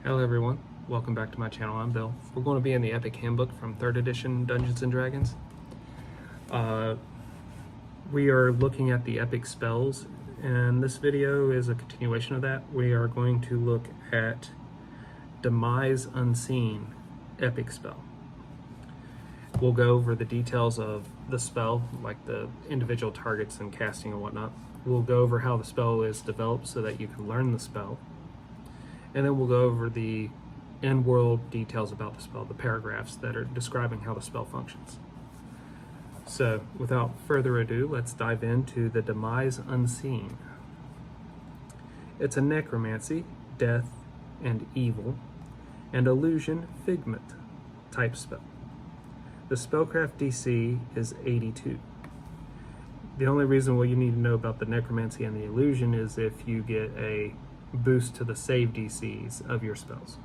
Hello everyone, welcome back to my channel. I'm Bill. We're going to be in the Epic Handbook from 3rd edition Dungeons & Dragons. We are looking at the epic spells, and this video is a continuation of that. We are going to look at Demise Unseen epic spell. We'll go over the details of the spell, like the individual targets and casting and whatnot. We'll go over how the spell is developed so that you can learn the spell. And then we'll go over the in-world details about the spell, the paragraphs that are describing how the spell functions. So, without further ado, let's dive into the Demise Unseen. It's a necromancy, death, and evil, and illusion figment type spell. The spellcraft DC is 82. The only reason why you need to know about the necromancy and the illusion is if you get a boost to the save DCs of your spells,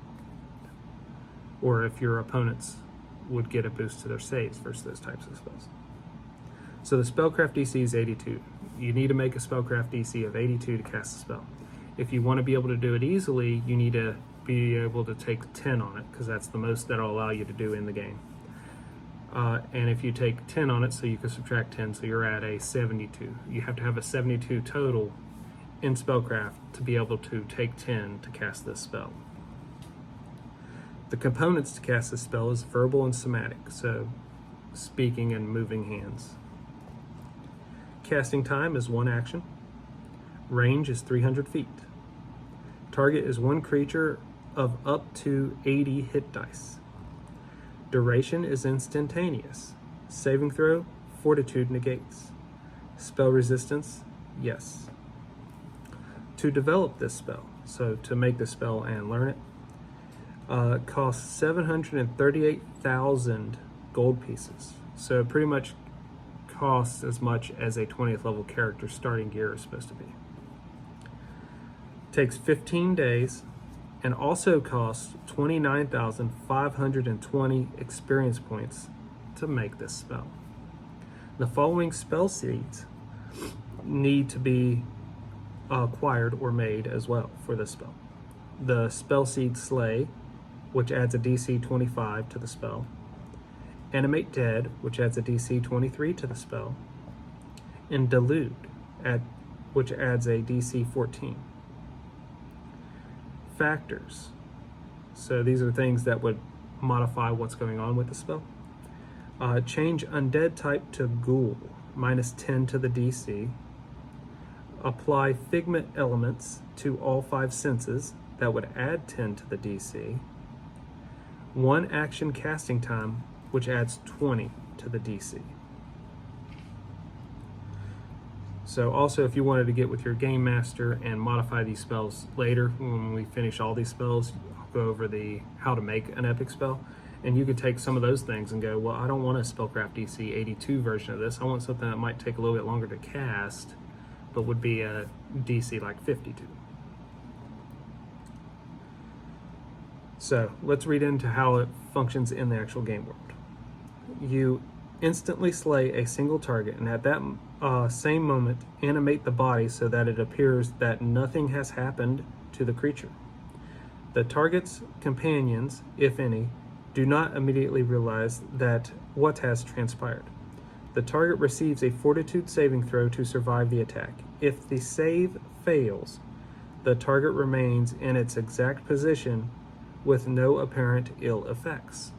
or if your opponents would get a boost to their saves versus those types of spells. So the spellcraft DC is 82. You need to make a spellcraft DC of 82 to cast the spell. If you want to be able to do it easily, you need to be able to take 10 on it, because that's the most that'll allow you to do in the game. And if you take 10 on it, so you can subtract 10, so you're at a 72. You have to have a 72 total in spellcraft to be able to take 10 to cast this spell. The components to cast this spell is verbal and somatic, so speaking and moving hands. Casting time is 1 action. Range is 300 feet. Target is 1 creature of up to 80 hit dice. Duration is instantaneous. Saving throw, fortitude negates. Spell resistance, yes. To develop this spell, so to make the spell and learn it, costs 738,000 gold pieces. So it pretty much costs as much as a 20th level character starting gear is supposed to be. Takes 15 days and also costs 29,520 experience points to make this spell. The following spell seeds need to be acquired or made as well for this spell. The spell seed Slay, which adds a DC 25 to the spell. Animate Dead, which adds a DC 23 to the spell. And Delude, which adds a DC 14. Factors. So these are things that would modify what's going on with the spell. Change Undead type to Ghoul, minus 10 to the DC. Apply Figment elements to all 5 senses, that would add 10 to the DC. 1 action casting time, which adds 20 to the DC. So also, if you wanted to get with your game master and modify these spells later, when we finish all these spells, I'll go over how to make an epic spell. And you could take some of those things and go, well, I don't want a spellcraft DC 82 version of this. I want something that might take a little bit longer to cast, but would be a DC like 52. So let's read into how it functions in the actual game world. You instantly slay a single target, and at that same moment animate the body so that it appears that nothing has happened to the creature. The target's companions, if any, do not immediately realize that what has transpired. The target receives a fortitude saving throw to survive the attack. If the save fails, the target remains in its exact position with no apparent ill effects.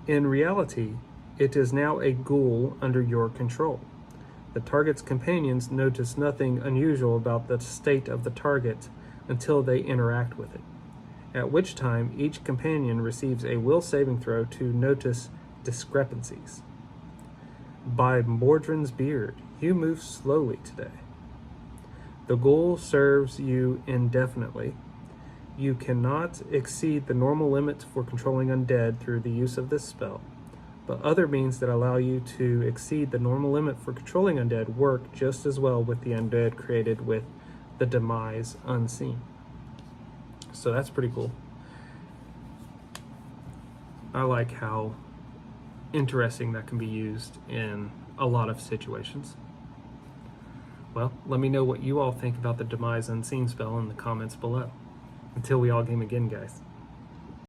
In reality, it is now a ghoul under your control. The target's companions notice nothing unusual about the state of the target until they interact with it, at which time each companion receives a will saving throw to notice discrepancies. By Mordrin's beard, you move slowly today. The ghoul serves you indefinitely. You cannot exceed the normal limit for controlling undead through the use of this spell, but other means that allow you to exceed the normal limit for controlling undead work just as well with the undead created with the Demise Unseen. So that's pretty cool. I like how interesting that can be used in a lot of situations. Well, let me know what you all think about the Demise Unseen spell in the comments below. Until we all game again, guys.